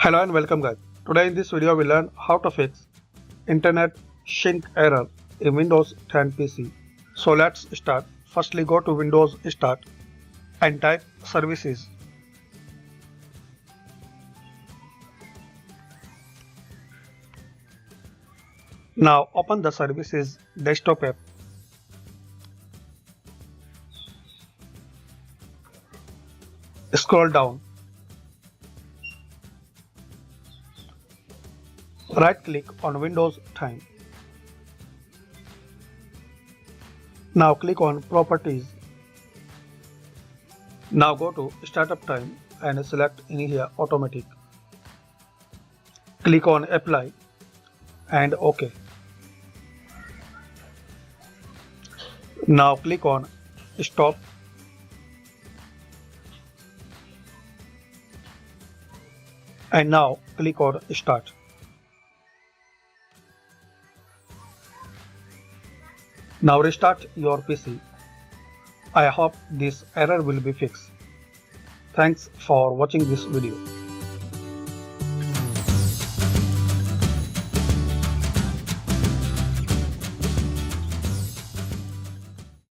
Hello and welcome guys. Today in this video we learn how to fix internet sync error in Windows 10 PC. So let's start. Firstly go to Windows Start and type services. Now open the services desktop app. Scroll down. Right click on Windows 10. Now click on Properties. Now go to Startup Time and select in here Automatic. Click on Apply and OK. Now click on Stop. And now click on Start. Now restart your PC. I hope this error will be fixed. Thanks for watching this video.